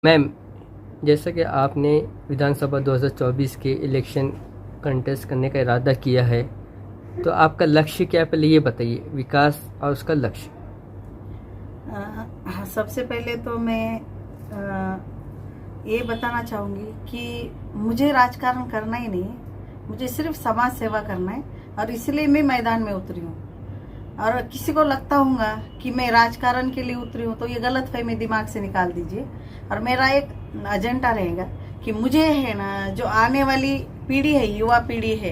Ma'am, जैसा कि आपने विधानसभा 2024 के इलेक्शन कंटेस्ट करने का इरादा किया है, तो आपका लक्ष्य क्या है? पहले ये बताइए, विकास और उसका लक्ष्य। सबसे पहले तो मैं ये बताना चाहूँगी कि मुझे राजकारण करना ही नहीं है, मुझे सिर्फ समाज सेवा करना है और इसलिए मैं मैदान में उतरी हूँ। और किसी को लगता होगा कि मैं राजकारण के लिए उतरी हूँ तो ये गलतफहमी दिमाग से निकाल दीजिए। और मेरा एक एजेंडा रहेगा कि मुझे है ना, जो आने वाली पीढ़ी है, युवा पीढ़ी है,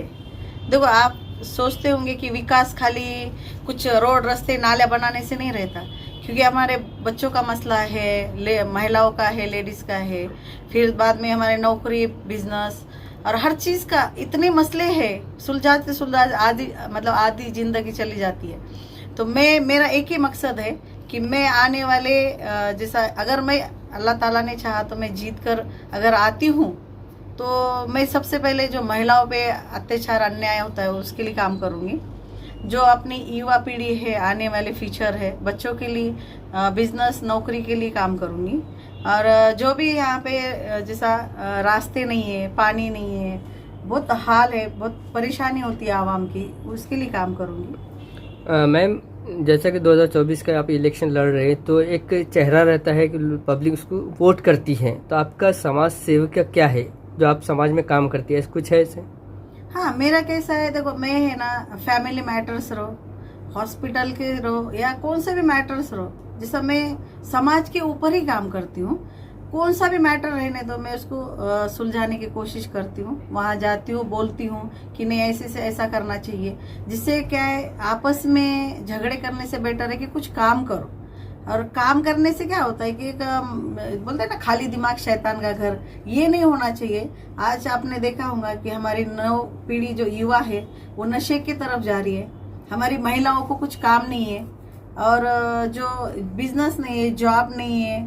देखो आप सोचते होंगे कि विकास खाली कुछ रोड रास्ते नाले बनाने से नहीं रहता, क्योंकि हमारे बच्चों का मसला है, महिलाओं का है, लेडीज़ का है, फिर बाद में हमारे नौकरी, बिजनेस और हर चीज़ का इतने मसले हैं, सुलझाते सुलझाते आधी जिंदगी चली जाती है। तो मेरा एक ही मकसद है कि मैं आने वाले जैसा, अगर मैं अल्लाह ताला ने चाहा तो मैं जीत कर अगर आती हूँ तो मैं सबसे पहले जो महिलाओं पे अत्याचार अन्याय होता है उसके लिए काम करूँगी। जो अपनी युवा पीढ़ी है, आने वाले फ्यूचर है, बच्चों के लिए बिजनेस, नौकरी के लिए काम करूँगी। और जो भी यहाँ पे जैसा रास्ते नहीं है, पानी नहीं है, बहुत हाल है, बहुत परेशानी होती है आवाम की, उसके लिए काम करूँगी। मैम, जैसा कि 2024 का आप इलेक्शन लड़ रहे हैं, तो एक चेहरा रहता है कि पब्लिक उसको वोट करती है, तो आपका समाज सेवा का क्या है जो आप समाज में काम करती है? कुछ है ऐसे? हाँ, मेरा कैसा है, देखो मैं है ना, फैमिली मैटर्स रहो, हॉस्पिटल के रहो या कौन से भी मैटर्स रहो, जैसा मैं समाज के ऊपर ही काम करती हूँ। कौन सा भी मैटर रहने दो, मैं उसको सुलझाने की कोशिश करती हूँ। वहाँ जाती हूँ, बोलती हूँ कि नहीं, ऐसे से ऐसा करना चाहिए, जिससे क्या है, आपस में झगड़े करने से बेटर है कि कुछ काम करो। और काम करने से क्या होता है कि एक बोलते हैं ना, खाली दिमाग शैतान का घर, ये नहीं होना चाहिए। आज आपने देखा होगा कि हमारी नव पीढ़ी जो युवा है वो नशे की तरफ जा रही है, हमारी महिलाओं को कुछ काम नहीं है, और जो बिजनेस नहीं है, जॉब नहीं है,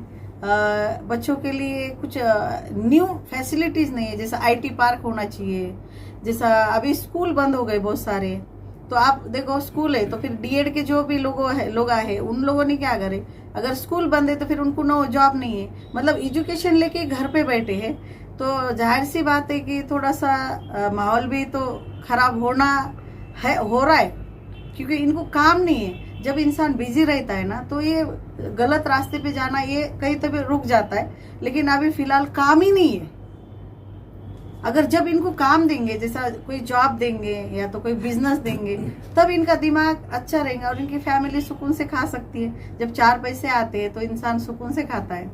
बच्चों के लिए कुछ न्यू फैसिलिटीज नहीं है, जैसा आईटी पार्क होना चाहिए। जैसा अभी स्कूल बंद हो गए बहुत सारे, तो आप देखो स्कूल है तो फिर डीएड के जो भी लोग आए उन लोगों ने क्या करे, अगर स्कूल बंद है तो फिर उनको नो जॉब नहीं है, मतलब एजुकेशन लेके घर पे बैठे हैं। तो जाहिर सी बात है कि थोड़ा सा माहौल भी तो खराब हो रहा है, क्योंकि इनको काम नहीं है। जब इंसान बिजी रहता है ना, तो ये गलत रास्ते पे जाना, ये कहीं तो भी रुक जाता है। लेकिन अभी फिलहाल काम ही नहीं है। अगर जब इनको काम देंगे, जैसा कोई जॉब देंगे या तो कोई बिजनेस देंगे, तब इनका दिमाग अच्छा रहेगा और इनकी फैमिली सुकून से खा सकती है। जब 4 पैसे आते हैं तो इंसान सुकून से खाता है।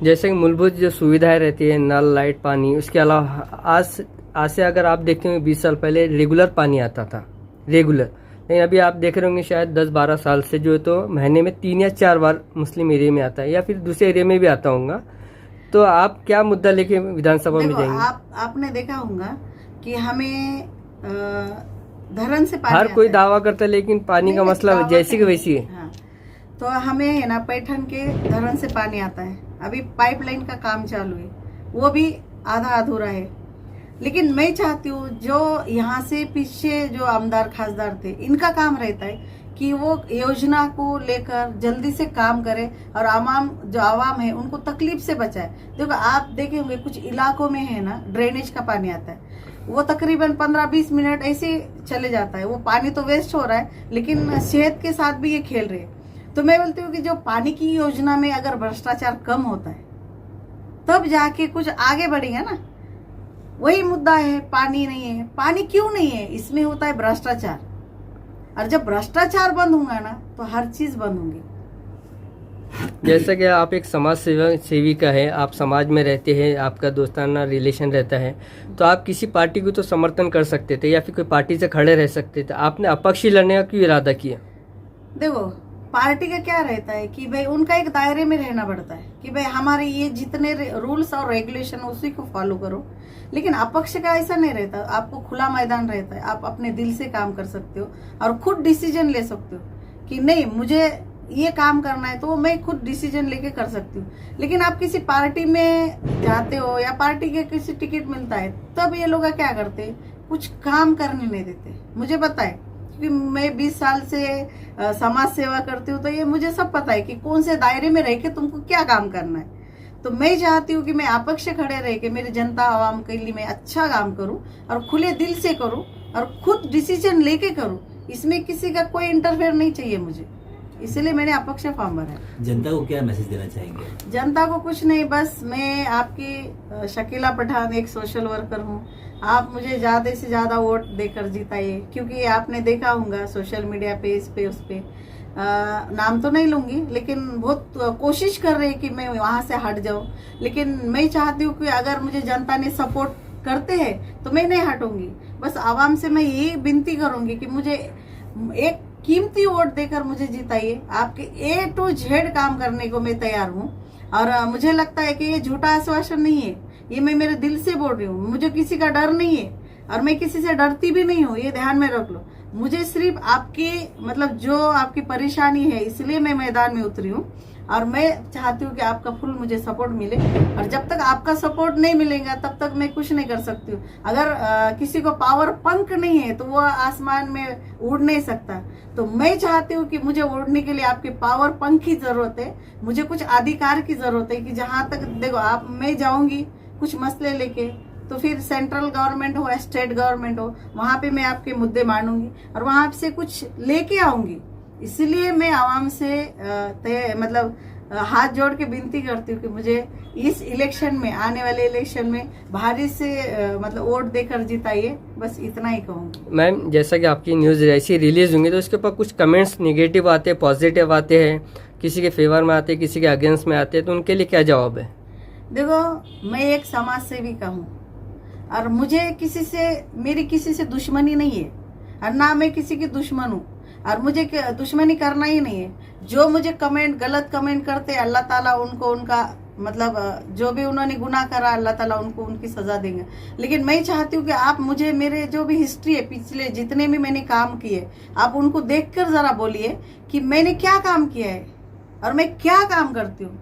जैसे कि मूलभूत जो सुविधाएं रहती है, नल, लाइट, पानी, उसके अलावा आज से अगर आप देखते होंगे 20 साल पहले रेगुलर पानी आता था, रेगुलर। लेकिन अभी आप देख रहे होंगे शायद 10-12 साल से जो है तो महीने में 3 या 4 बार मुस्लिम एरिया में आता है, या फिर दूसरे एरिया में भी आता होगा। तो आप क्या मुद्दा लेके विधानसभा में जाएंगे? आपने देखा होगा कि हमें धरन से पानी हर कोई आता है। दावा करता है, लेकिन पानी का मसला जैसी की वैसी है। हाँ, तो हमें है ना, पैठन के धरन से पानी आता है। अभी पाइपलाइन का काम चालू है, वो भी आधा अधूरा है। लेकिन मैं चाहती हूँ जो यहाँ से पीछे जो आमदार खासदार थे, इनका काम रहता है कि वो योजना को लेकर जल्दी से काम करे और आवाम है उनको तकलीफ से बचाए। देखो आप देखे होंगे कुछ इलाकों में है ना, ड्रेनेज का पानी आता है, वो तकरीबन 15-20 मिनट ऐसे चले जाता है। वो पानी तो वेस्ट हो रहा है, लेकिन सेहत के साथ भी ये खेल रहे हैं। तो मैं बोलती हूँ कि जो पानी की योजना में अगर भ्रष्टाचार कम होता है, तब जाके कुछ आगे बढ़ेगा ना। वही मुद्दा है, पानी नहीं है। पानी क्यों नहीं है? इसमें होता है भ्रष्टाचार, और जब भ्रष्टाचार बंद होगा ना, तो हर चीज बंद होंगी। जैसा कि आप एक समाज सेविका है, आप समाज में रहते हैं, आपका दोस्ताना रिलेशन रहता है, तो आप किसी पार्टी को तो समर्थन कर सकते थे या फिर कोई पार्टी से खड़े रह सकते थे। आपने अपक्ष लड़ने का क्यों इरादा किया? देखो, पार्टी का क्या रहता है कि भाई उनका एक दायरे में रहना पड़ता है कि भाई हमारे ये जितने रूल्स और रेगुलेशन उसी को फॉलो करो। लेकिन अपक्ष का ऐसा नहीं रहता, आपको खुला मैदान रहता है, आप अपने दिल से काम कर सकते हो और खुद डिसीजन ले सकते हो कि नहीं, मुझे ये काम करना है, तो मैं खुद डिसीजन लेके कर सकती हूँ। लेकिन आप किसी पार्टी में जाते हो या पार्टी के किसी टिकट मिलता है, तब ये लोग क्या करते हैं, कुछ काम करने नहीं देते। मुझे पता है, क्योंकि मैं 20 साल से समाज सेवा करती हूँ, तो ये मुझे सब पता है कि कौन से दायरे में रह के तुमको क्या काम करना है। तो मैं चाहती हूँ कि मैं अपक्ष खड़े रह के मेरी जनता आवाम के लिए मैं अच्छा काम करूँ और खुले दिल से करूँ और खुद डिसीजन लेके करूँ। इसमें किसी का कोई इंटरफेयर नहीं चाहिए मुझे, इसलिए मैंने अपक्ष फॉर्म भरा है। जनता को क्या मैसेज देना चाहेंगे? जनता को कुछ नहीं, बस मैं आपकी शकीला पठान एक सोशल वर्कर हूँ। आप मुझे ज्यादा से ज्यादा वोट देकर जिताइए, क्योंकि आपने देखा होगा सोशल मीडिया पे इस पे उस पे नाम तो नहीं लूंगी, लेकिन बहुत कोशिश कर रहे हैं कि मैं वहां से हट जाऊं। लेकिन मैं चाहती हूँ कि अगर मुझे जनता ने सपोर्ट करते हैं तो मैं नहीं हटूंगी। बस आवाम से मैं यही विनती करूंगी कि मुझे एक कीमती वोट देकर मुझे जिताइए। आपके A to Z काम करने को मैं तैयार हूँ, और मुझे लगता है कि ये झूठा आश्वासन नहीं है, ये मैं मेरे दिल से बोल रही हूँ। मुझे किसी का डर नहीं है और मैं किसी से डरती भी नहीं हूँ, ये ध्यान में रख लो। मुझे सिर्फ आपकी मतलब जो आपकी परेशानी है इसलिए मैं मैदान में उतरी हूँ, और मैं चाहती हूँ कि आपका फुल मुझे सपोर्ट मिले। और जब तक आपका सपोर्ट नहीं मिलेगा तब तक मैं कुछ नहीं कर सकती हूँ। अगर किसी को पावर पंख नहीं है तो वो आसमान में उड़ नहीं सकता। तो मैं चाहती हूँ कि मुझे उड़ने के लिए आपके पावर पंख की जरूरत है, मुझे कुछ अधिकार की जरूरत है कि जहां तक देखो आप मैं जाऊंगी कुछ मसले लेके, तो फिर सेंट्रल गवर्नमेंट हो या स्टेट गवर्नमेंट हो, वहां पे मैं आपके मुद्दे मानूंगी और वहां से कुछ लेके आऊंगी। इसलिए मैं आवाम से मतलब हाथ जोड़ के विनती करती हूँ कि मुझे इस इलेक्शन में, आने वाले इलेक्शन में भारी से मतलब वोट देकर जिताइए, बस इतना ही कहूँगी। मैम, जैसा कि आपकी न्यूज़ ऐसी रिलीज होंगी तो उसके ऊपर कुछ कमेंट्स निगेटिव आते हैं, पॉजिटिव आते हैं, किसी के फेवर में आते हैं, किसी के अगेंस्ट में आते हैं, तो उनके लिए क्या जवाब है? देखो, मैं एक समाज सेविका हूँ और मुझे मेरी किसी से दुश्मनी नहीं है, और ना मैं किसी की दुश्मन हूँ, और मुझे दुश्मनी करना ही नहीं है। जो मुझे गलत कमेंट करते, अल्लाह ताला उनको उनका मतलब जो भी उन्होंने गुनाह करा अल्लाह ताला उनको उनकी सजा देंगे। लेकिन मैं चाहती हूँ कि आप मुझे मेरे जो भी हिस्ट्री है, पिछले जितने भी मैंने काम किए, आप उनको देखकर जरा बोलिए कि मैंने क्या काम किया है और मैं क्या काम करती हूँ।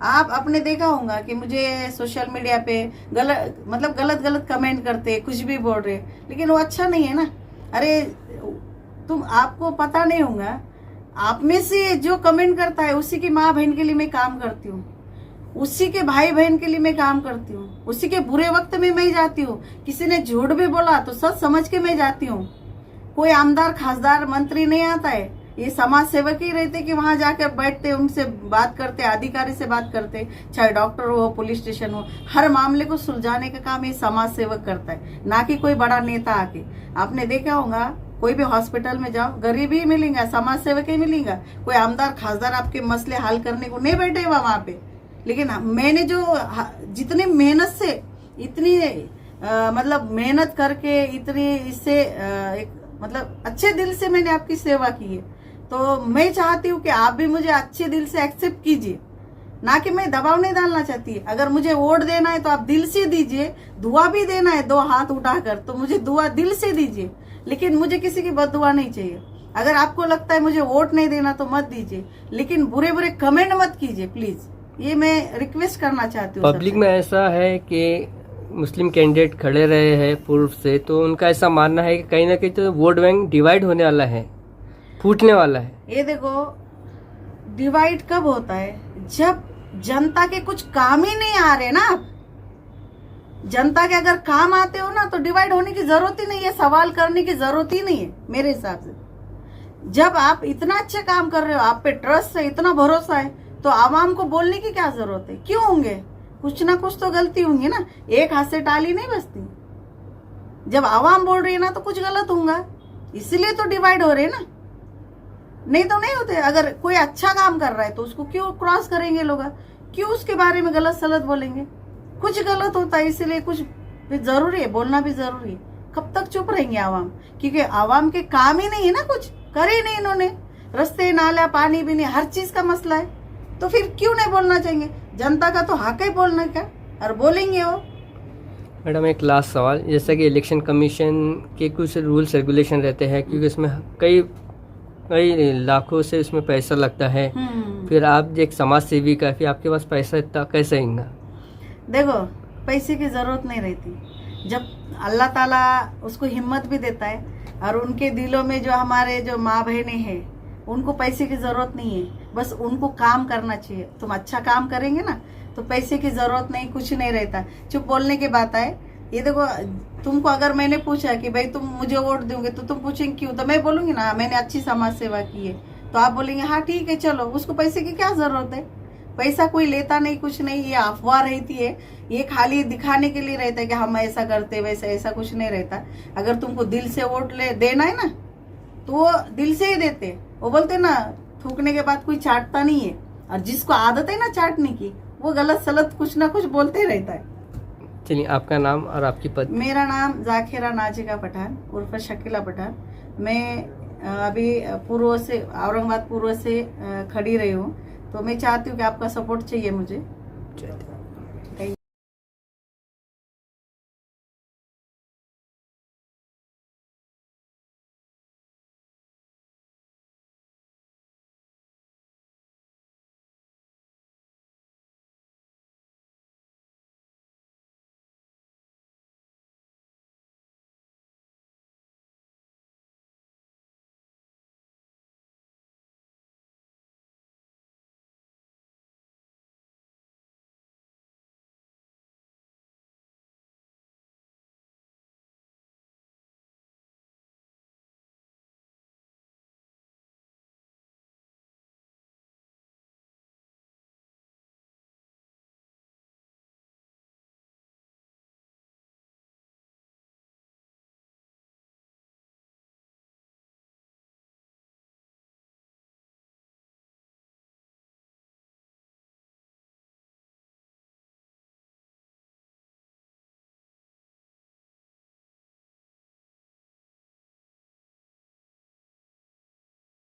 आप आपने देखा होगा कि मुझे सोशल मीडिया पे गलत कमेंट करते, कुछ भी बोल रहे, लेकिन वो अच्छा नहीं है ना। अरे आपको पता नहीं होगा, आप में से जो कमेंट करता है उसी की माँ बहन के लिए मैं काम करती हूँ, उसी के भाई बहन के लिए मैं काम करती हूँ, उसी के बुरे वक्त में मैं जाती हूँ। किसी ने झूठ भी बोला तो सच समझ के मैं जाती हूँ। कोई आमदार खासदार मंत्री नहीं आता है, ये समाज सेवक ही रहते कि वहां जाकर बैठते, उनसे बात करते, अधिकारी से बात करते, चाहे डॉक्टर हो, पुलिस स्टेशन हो, हर मामले को सुलझाने का काम ये समाज सेवक करता है, ना कि कोई बड़ा नेता आके। आपने देखा होगा कोई भी हॉस्पिटल में जाओ, गरीब ही मिलेगा, समाज सेवक ही मिलेगा, कोई आमदार खासदार आपके मसले हल करने को नहीं बैठे हुआ वहां पे। लेकिन मैंने जो जितनी मेहनत से इतनी मतलब मेहनत करके इतनी इससे मतलब अच्छे दिल से मैंने आपकी सेवा की है, तो मैं चाहती हूँ कि आप भी मुझे अच्छे दिल से एक्सेप्ट कीजिए, ना कि मैं दबाव नहीं डालना चाहती। अगर मुझे वोट देना है तो आप दिल से दीजिए, दुआ भी देना है 2 हाथ उठाकर तो मुझे दुआ दिल से दीजिए, लेकिन मुझे किसी की बददुआ नहीं चाहिए। अगर आपको लगता है मुझे वोट नहीं देना तो मत दीजिए, लेकिन बुरे बुरे कमेंट मत कीजिए प्लीज, ये मैं रिक्वेस्ट करना चाहती हूँ। पब्लिक में ऐसा है कि मुस्लिम कैंडिडेट खड़े रहे हैं पूर्व से, तो उनका ऐसा मानना है कि कहीं ना कहीं तो वोट बैंक डिवाइड होने वाला है, फूटने वाला है। ये देखो, डिवाइड कब होता है? जब जनता के कुछ काम ही नहीं आ रहे ना। जनता के अगर काम आते हो ना तो डिवाइड होने की जरूरत ही नहीं है, सवाल करने की जरूरत ही नहीं है मेरे हिसाब से। जब आप इतना अच्छा काम कर रहे हो, आप पे ट्रस्ट है, इतना भरोसा है, तो आवाम को बोलने की क्या जरूरत है? क्यों होंगे? कुछ ना कुछ तो गलती होंगी ना, एक हाथ से टाली नहीं बजती। जब आवाम बोल रही है ना तो कुछ गलत होगा, इसलिए तो डिवाइड हो रहे ना, नहीं तो नहीं होते। अगर कोई अच्छा काम कर रहा है तो उसको क्यों क्रॉस करेंगे लोग, क्यों उसके बारे में गलत सलत बोलेंगे? कुछ गलत होता है इसलिए कुछ जरूरी है, बोलना भी जरूरी है। कब तक चुप रहेंगे आवाम? क्योंकि आवाम के काम ही नहीं है ना, कुछ करे नहीं इन्होंने, रास्ते नाला पानी भी नहीं, हर चीज का मसला है, तो फिर क्यों नहीं बोलना चाहिए? जनता का तो हक है बोलने का, और बोलेंगे वो। मैडम, एक लास्ट सवाल, जैसा कि इलेक्शन कमीशन के कुछ रूल्स रेगुलेशन रहते हैं, क्योंकि इसमें कई लाखों से इसमें पैसा लगता है, फिर आप एक समाज सेवी का, फिर आपके पास पैसा इतना कैसे आएगा? देखो, पैसे की जरूरत नहीं रहती। जब अल्लाह ताला उसको हिम्मत भी देता है, और उनके दिलों में जो हमारे जो माँ बहनें हैं उनको पैसे की जरूरत नहीं है, बस उनको काम करना चाहिए। तुम अच्छा काम करेंगे ना तो पैसे की जरूरत नहीं, कुछ नहीं रहता। चुप बोलने की बात आए, ये देखो, तुमको अगर मैंने पूछा कि भाई तुम मुझे वोट दोगे तो तुम पूछेंगे क्यों, तो मैं बोलूंगी ना मैंने अच्छी समाज सेवा की है, तो आप बोलेंगे हाँ ठीक है चलो, उसको पैसे की क्या जरूरत है। पैसा कोई लेता नहीं, कुछ नहीं, ये अफवाह रहती है, ये खाली दिखाने के लिए रहता है कि हम ऐसा करते वैसा, ऐसा कुछ नहीं रहता। अगर तुमको दिल से वोट देना है ना तो वो दिल से ही देते। वो बोलते ना थूकने के बाद कोई चाटता नहीं है, और जिसको आदत है ना चाटने की वो गलत सलत कुछ ना कुछ बोलते ही रहता है। चलिए, आपका नाम और आपकी पद। मेरा नाम जाकिरा नाजिका पठान उर्फ शकीला पठान। मैं अभी पूर्व से, औरंगाबाद पूर्व से खड़ी रही हूँ, तो मैं चाहती हूँ कि आपका सपोर्ट चाहिए मुझे। चलिए। Thank you.